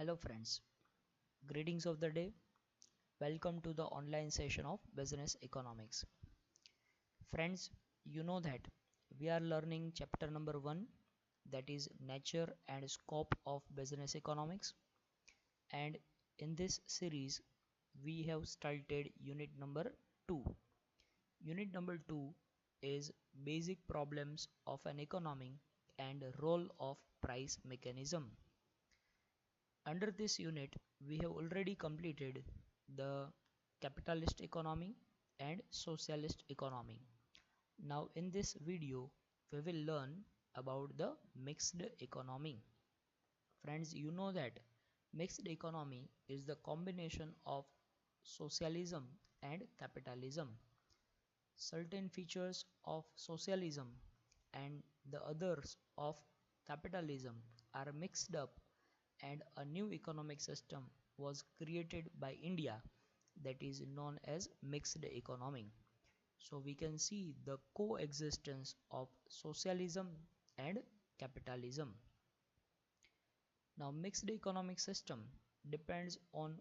Hello friends, greetings of the day. Welcome to the online session of Business Economics. Friends, you know that we are learning chapter number 1, that is nature and scope of business economics, and in this series we have started unit number 2. Unit number 2 is basic problems of an economy and role of price mechanism. Under this unit, we have already completed the capitalist economy and socialist economy. Now in this video, we will learn about the mixed economy. Friends, you know that mixed economy is the combination of socialism and capitalism. Certain features of socialism and the others of capitalism are mixed up and a new economic system was created by India that is known as mixed economy. So we can see the coexistence of socialism and capitalism. Now mixed economic system depends on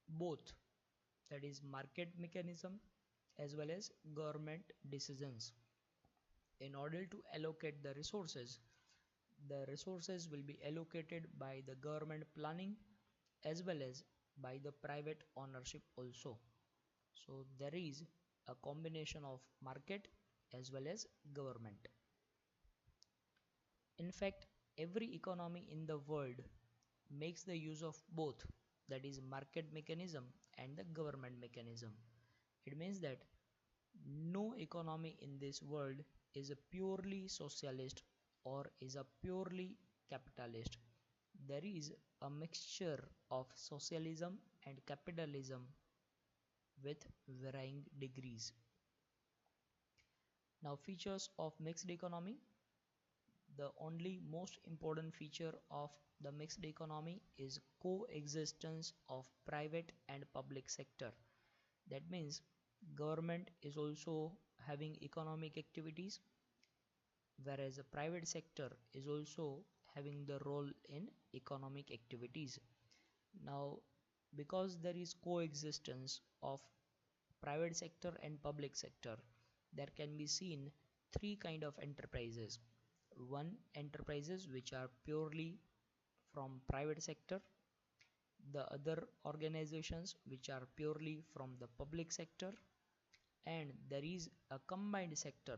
both, that is market mechanism as well as government decisions. In order to allocate the resources will be allocated by the government planning as well as by the private ownership also. So there is a combination of market as well as government. In fact, every economy in the world makes the use of both, that is market mechanism and the government mechanism. It means that no economy in this world is a purely socialist or is a purely capitalist. There is a mixture of socialism and capitalism with varying degrees. Now features of mixed economy. The only most important feature of the mixed economy is coexistence of private and public sector. That means government is also having economic activities, whereas the private sector is also having the role in economic activities. Now because there is coexistence of private sector and public sector, there can be seen three kind of enterprises. One, enterprises which are purely from private sector, the other organizations which are purely from the public sector, and there is a combined sector,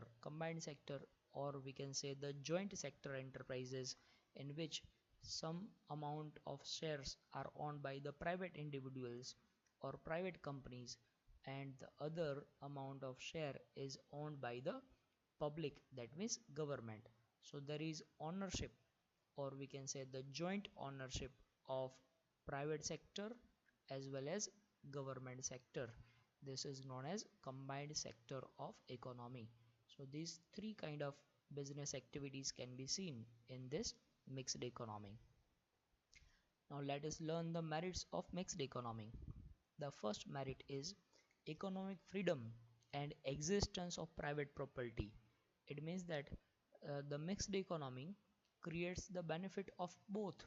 or we can say the joint sector enterprises, in which some amount of shares are owned by the private individuals or private companies and the other amount of share is owned by the public, that means government. So there is ownership, or we can say the joint ownership of private sector as well as government sector. This is known as combined sector of economy. So these three kind of business activities can be seen in this mixed economy. Now let us learn the merits of mixed economy. The first merit is economic freedom and existence of private property. It means that the mixed economy creates the benefit of both.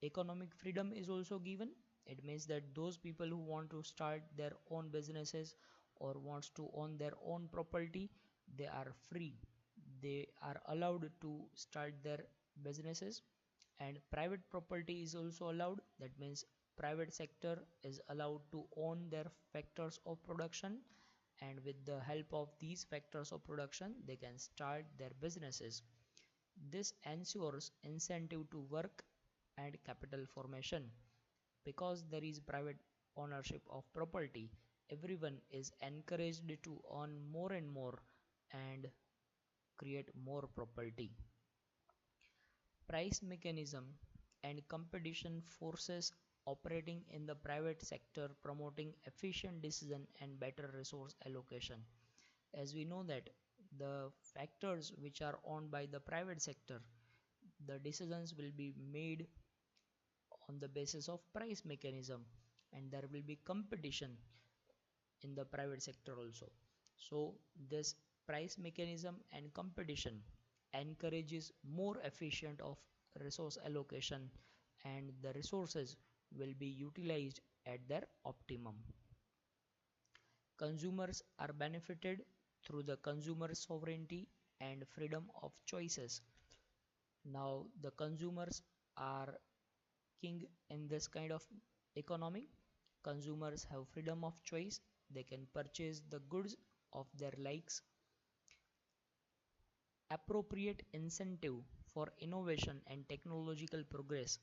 Economic freedom is also given. It means that those people who want to start their own businesses or wants to own their own property, they are free. They are allowed to start their businesses, and private property is also allowed. That means private sector is allowed to own their factors of production, and with the help of these factors of production they can start their businesses. This ensures incentive to work and capital formation. Because there is private ownership of property, everyone is encouraged to earn more and more and create more property. Price mechanism and competition forces operating in the private sector, promoting efficient decision and better resource allocation. As we know that the factors which are owned by the private sector, the decisions will be made on the basis of price mechanism, and there will be competition in the private sector also. So this price mechanism and competition encourages more efficient of resource allocation and the resources will be utilized at their optimum. Consumers are benefited through the consumer sovereignty and freedom of choices. Now, the consumers are king in this kind of economy. Consumers have freedom of choice. They can purchase the goods of their likes. Appropriate incentive for innovation and technological progress.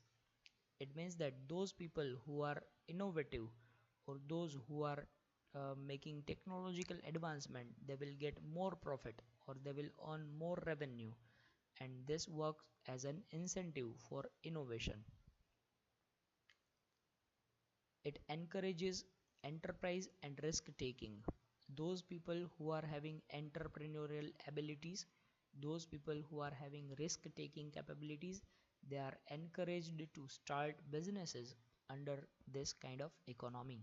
It means that those people who are innovative or those who are making technological advancement, they will get more profit or they will earn more revenue, and this works as an incentive for innovation. It encourages enterprise and risk taking. Those people who are having entrepreneurial abilities, those people who are having risk taking capabilities, they are encouraged to start businesses under this kind of economy.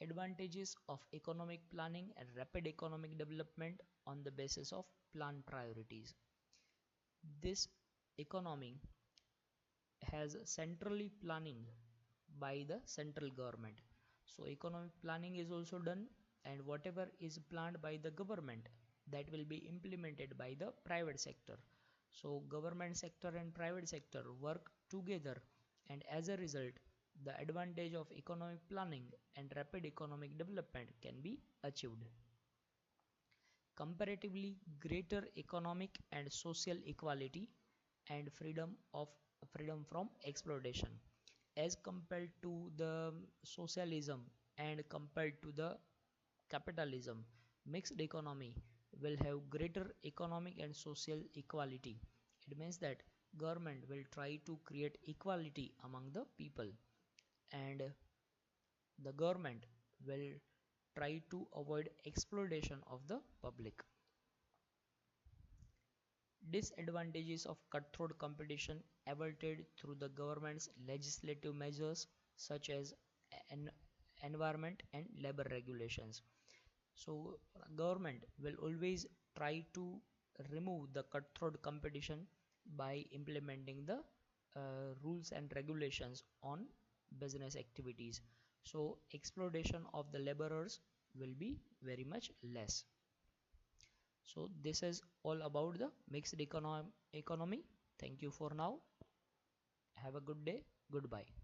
Advantages of economic planning and rapid economic development on the basis of planned priorities. This economy has centrally planning by the central government. So economic planning is also done, and whatever is planned by the government, that will be implemented by the private sector. So government sector and private sector work together, and as a result the advantage of economic planning and rapid economic development can be achieved. Comparatively greater economic and social equality and freedom from exploitation as compared to the socialism and compared to the capitalism. Mixed economy will have greater economic and social equality. It means that government will try to create equality among the people, and the government will try to avoid exploitation of the public. Disadvantages of cutthroat competition averted through the government's legislative measures such as en- environment and labor regulations. So government will always try to remove the cutthroat competition by implementing the rules and regulations on business activities. So exploitation of the laborers will be very much less. So this is all about the mixed economy. Thank you for now. Have a good day. Goodbye.